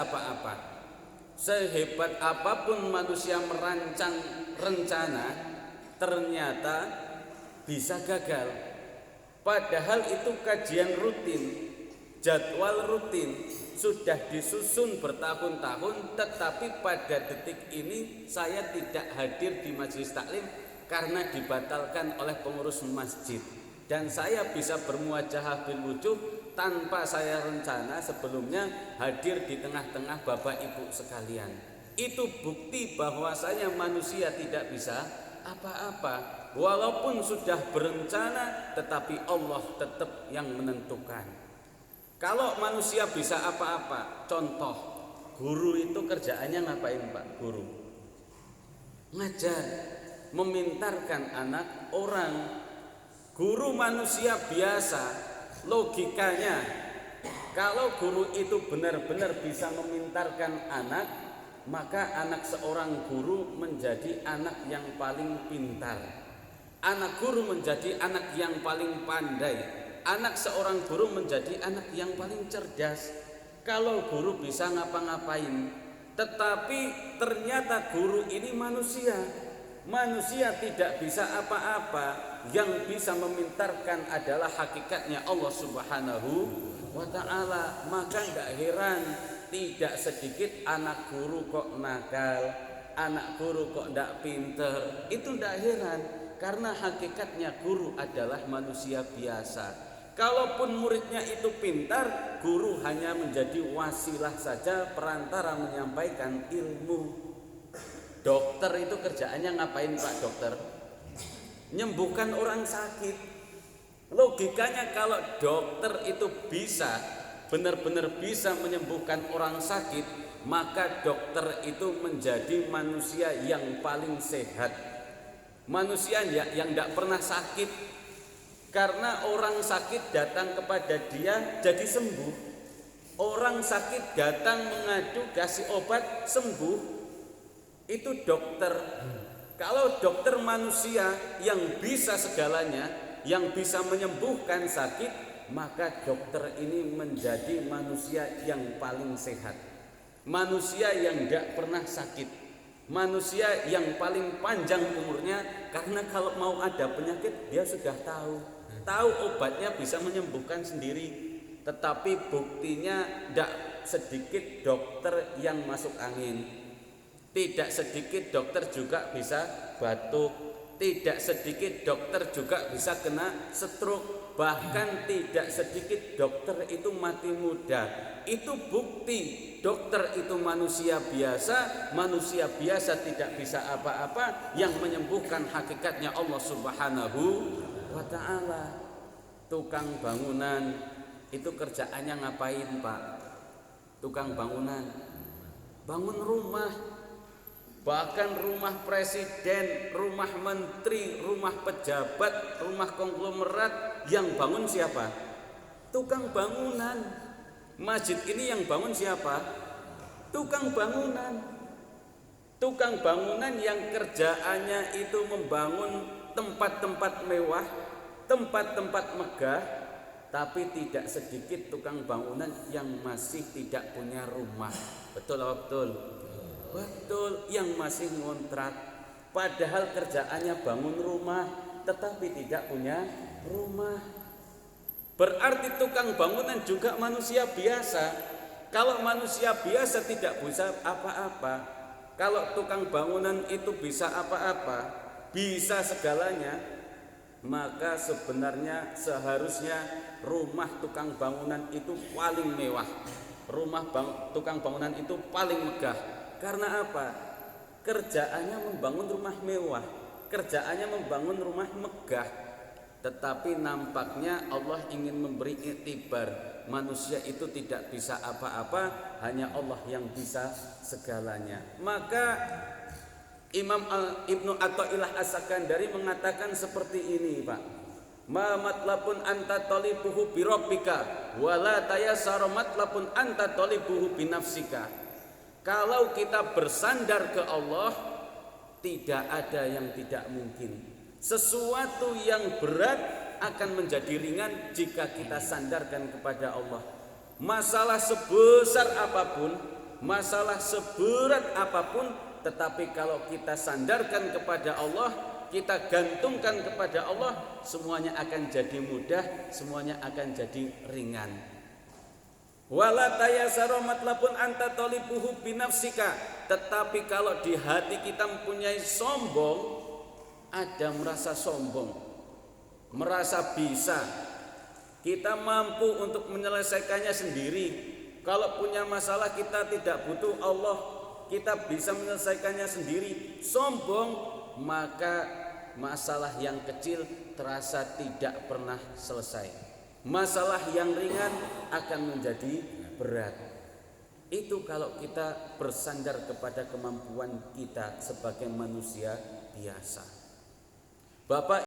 apa-apa. Sehebat apapun manusia merancang rencana, ternyata bisa gagal. Padahal itu kajian rutin, jadwal rutin, sudah disusun bertahun-tahun, tetapi pada detik ini saya tidak hadir di majelis taklim karena dibatalkan oleh pengurus masjid. Dan saya bisa bermuajahah bil wujuh tanpa saya rencana sebelumnya hadir di tengah-tengah Bapak Ibu sekalian. Itu bukti bahwasanya manusia tidak bisa apa-apa. Walaupun sudah berencana, tetapi Allah tetap yang menentukan. Kalau manusia bisa apa-apa, contoh, guru itu kerjaannya ngapain Pak? Guru ngajar, memintarkan anak orang. Guru manusia biasa, logikanya kalau guru itu benar-benar bisa memintarkan anak, maka anak seorang guru menjadi anak yang paling pintar. Anak guru menjadi anak yang paling pandai. Anak seorang guru menjadi anak yang paling cerdas. Kalau guru bisa ngapa-ngapain, tetapi ternyata guru ini manusia. Manusia tidak bisa apa-apa. Yang bisa memintarkan adalah hakikatnya Allah Subhanahu wa ta'ala. Maka enggak heran tidak sedikit anak guru kok nakal, anak guru kok enggak pinter. Itu enggak heran, karena hakikatnya guru adalah manusia biasa. Kalaupun muridnya itu pintar, guru hanya menjadi wasilah saja, perantara menyampaikan ilmu. Dokter itu kerjaannya ngapain Pak dokter? Nyembuhkan orang sakit. Logikanya kalau dokter itu bisa benar-benar bisa menyembuhkan orang sakit, maka dokter itu menjadi manusia yang paling sehat, manusia yang tidak pernah sakit. Karena orang sakit datang kepada dia jadi sembuh. Orang sakit datang mengadu kasih obat sembuh. Itu dokter. Kalau dokter manusia yang bisa segalanya, yang bisa menyembuhkan sakit, maka dokter ini menjadi manusia yang paling sehat, manusia yang tidak pernah sakit, manusia yang paling panjang umurnya. Karena kalau mau ada penyakit dia sudah tahu obatnya, bisa menyembuhkan sendiri. Tetapi buktinya tidak sedikit dokter yang masuk angin. Tidak sedikit dokter juga bisa batuk. Tidak sedikit dokter juga bisa kena stroke. Bahkan tidak sedikit dokter itu mati muda. Itu bukti dokter itu manusia biasa. Manusia biasa tidak bisa apa-apa. Yang menyembuhkan hakikatnya Allah Subhanahu wa ta'ala. Tukang bangunan itu kerjaannya ngapain Pak? Tukang bangunan bangun rumah. Bahkan rumah presiden, rumah menteri, rumah pejabat, rumah konglomerat, yang bangun siapa? Tukang bangunan. Masjid ini yang bangun siapa? Tukang bangunan. Tukang bangunan yang kerjaannya itu membangun tempat-tempat mewah, tempat-tempat megah. Tapi tidak sedikit tukang bangunan yang masih tidak punya rumah. Betul apa betul? Betul, yang masih ngontrak. Padahal kerjaannya bangun rumah, tetapi tidak punya rumah. Berarti tukang bangunan juga manusia biasa. Kalau manusia biasa tidak bisa apa-apa, kalau tukang bangunan itu bisa apa-apa, bisa segalanya, maka sebenarnya seharusnya rumah tukang bangunan itu paling mewah. Rumah tukang bangunan itu paling megah. Karena apa? Kerjaannya membangun rumah mewah, kerjaannya membangun rumah megah. Tetapi nampaknya Allah ingin memberi iktibar, manusia itu tidak bisa apa-apa, hanya Allah yang bisa segalanya. Maka Imam Ibnu Athaillah As-Sakandari mengatakan seperti ini Pak. Ma matlabun anta talibuhu bi rabbika wala tayassara matlabun anta talibuhu bi nafsika. Kalau kita bersandar ke Allah, tidak ada yang tidak mungkin. Sesuatu yang berat akan menjadi ringan jika kita sandarkan kepada Allah. Masalah sebesar apapun, masalah seberat apapun, tetapi kalau kita sandarkan kepada Allah, kita gantungkan kepada Allah, semuanya akan jadi mudah, semuanya akan jadi ringan. Wala tayassara matlabun anta talibuhu binafsika. Tetapi kalau di hati kita mempunyai sombong, ada merasa sombong, merasa bisa, kita mampu untuk menyelesaikannya sendiri. Kalau punya masalah kita tidak butuh Allah, kita bisa menyelesaikannya sendiri. Sombong, maka masalah yang kecil terasa tidak pernah selesai. Masalah yang ringan akan menjadi berat. Itu kalau kita bersandar kepada kemampuan kita sebagai manusia biasa. Bapak